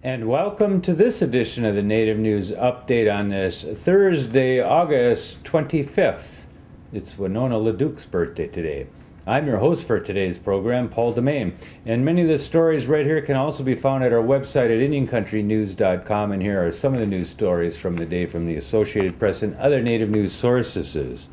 And welcome to this edition of the Native News Update on this Thursday, August 25th. It's Winona LeDuc's birthday today. I'm your host for today's program, Paul DeMain, and many of the stories right here can also be found at our website at IndianCountryNews.com, and here are some of the news stories from the day from the Associated Press and other Native news sources.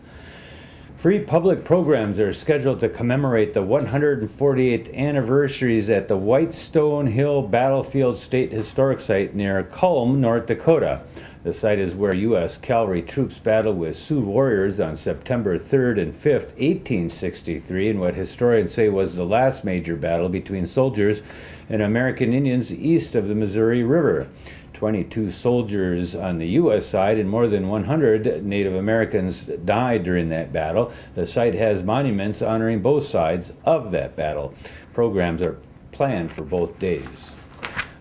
Free public programs are scheduled to commemorate the 148th anniversaries at the Whitestone Hill Battlefield State Historic Site near Culm, North Dakota. The site is where U.S. cavalry troops battled with Sioux warriors on September 3rd and 5th, 1863, in what historians say was the last major battle between soldiers and American Indians east of the Missouri River. 22 soldiers on the U.S. side and more than 100 Native Americans died during that battle. The site has monuments honoring both sides of that battle. Programs are planned for both days.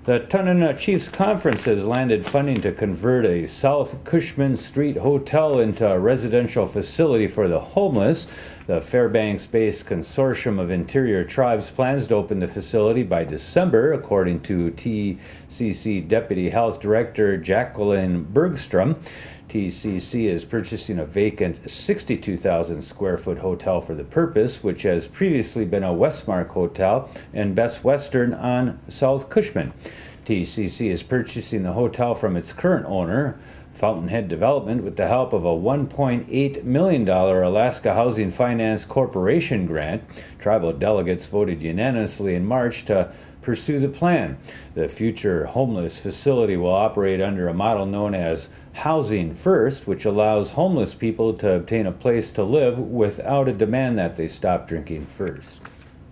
The Tanana Chiefs Conference has landed funding to convert a South Cushman Street hotel into a residential facility for the homeless. The Fairbanks-based Consortium of Interior Tribes plans to open the facility by December, according to TCC Deputy Health Director Jacqueline Bergstrom. TCC is purchasing a vacant 62,000 square foot hotel for the purpose, which has previously been a Westmark hotel and Best Western on South Cushman. TCC is purchasing the hotel from its current owner, Fountainhead Development, with the help of a $1.8 million Alaska Housing Finance Corporation grant. Tribal delegates voted unanimously in March to pursue the plan. The future homeless facility will operate under a model known as Housing First, which allows homeless people to obtain a place to live without a demand that they stop drinking first.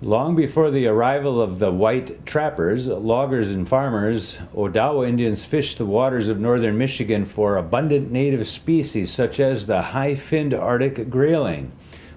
Long before the arrival of the white trappers, loggers and farmers, Odawa Indians fished the waters of northern Michigan for abundant native species such as the high-finned Arctic grayling.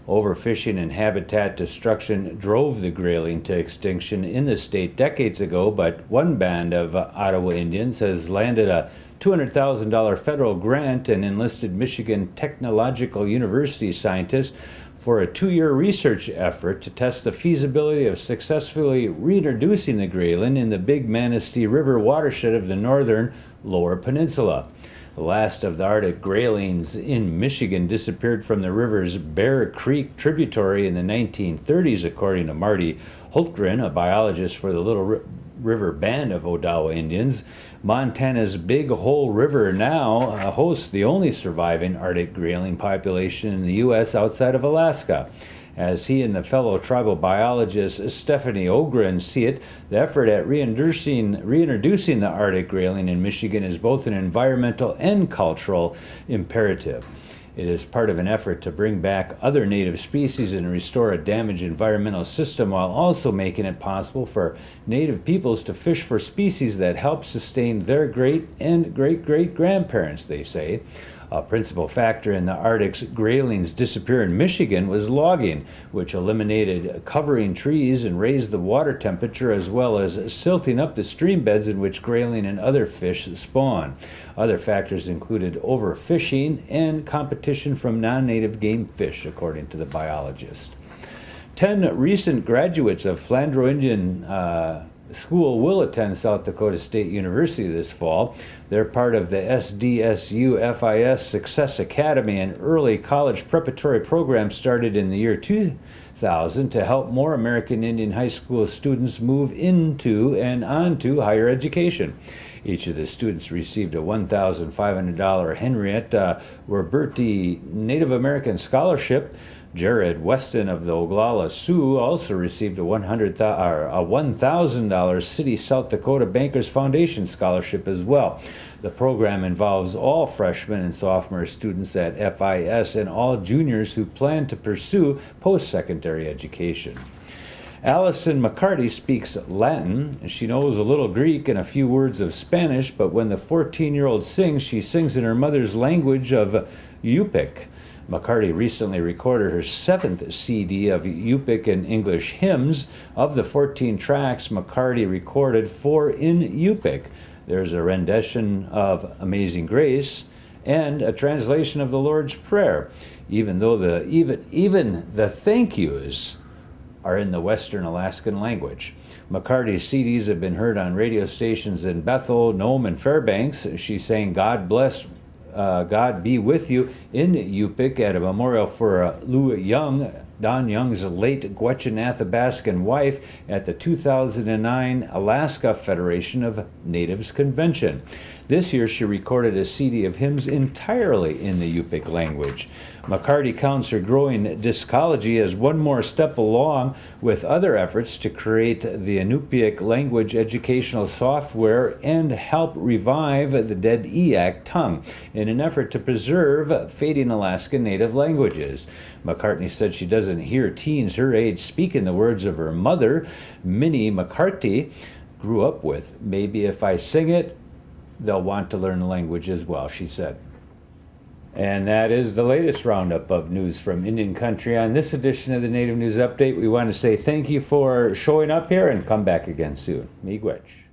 Overfishing and habitat destruction drove the grayling to extinction in the state decades ago, but one band of Ottawa Indians has landed a $200,000 federal grant and enlisted Michigan Technological University scientists for a 2-year research effort to test the feasibility of successfully reintroducing the grayling in the Big Manistee River watershed of the northern Lower Peninsula. The last of the Arctic graylings in Michigan disappeared from the river's Bear Creek tributary in the 1930s, according to Marty Hultgren, a biologist for the Little River Band of Odawa Indians. Montana's Big Hole River now hosts the only surviving Arctic grayling population in the U.S. outside of Alaska. As he and the fellow tribal biologist Stephanie Ogren see it, the effort at reintroducing the Arctic grayling in Michigan is both an environmental and cultural imperative. It is part of an effort to bring back other native species and restore a damaged environmental system while also making it possible for native peoples to fish for species that help sustain their great and great-great-grandparents, they say. A principal factor in the Arctic's grayling's disappear in Michigan was logging, which eliminated covering trees and raised the water temperature, as well as silting up the stream beds in which grayling and other fish spawn. Other factors included overfishing and competition from non-native game fish, according to the biologist. 10 recent graduates of Flandreau Indian School will attend South Dakota State University this fall. They're part of the SDSU FIS Success Academy, an early college preparatory program started in the year 2000 to help more American Indian high school students move into and onto higher education. Each of the students received a $1,500 Henrietta Roberti Native American Scholarship. Jared Weston of the Oglala Sioux also received a $1,000 City South Dakota Bankers Foundation Scholarship as well. The program involves all freshmen and sophomore students at FIS and all juniors who plan to pursue post-secondary education. Alison McCarty speaks Latin. She knows a little Greek and a few words of Spanish, but when the 14-year-old sings, she sings in her mother's language of Yupik. McCarty recently recorded her 7th CD of Yupik and English hymns. Of the 14 tracks, McCarty recorded 4 in Yupik. There's a rendition of Amazing Grace and a translation of the Lord's Prayer. Even though even the thank yous are in the Western Alaskan language. McCarty's CDs have been heard on radio stations in Bethel, Nome, and Fairbanks. She sang God Bless, God Be With You in Yupik at a memorial for Lou Young, Don Young's late Gwich'in Athabascan wife, at the 2009 Alaska Federation of Natives Convention. This year she recorded a CD of hymns entirely in the Yupik language. McCarty counts her growing discology as one more step along with other efforts to create the Inupiaq language educational software and help revive the dead Eyak tongue in an effort to preserve fading Alaskan Native languages. McCartney said she doesn't hear teens her age speak in the words of her mother, Minnie McCarty, grew up with. Maybe if I sing it, they'll want to learn the language as well, she said. And that is the latest roundup of news from Indian Country. On this edition of the Native News Update, we want to say thank you for showing up here and come back again soon. Miigwech.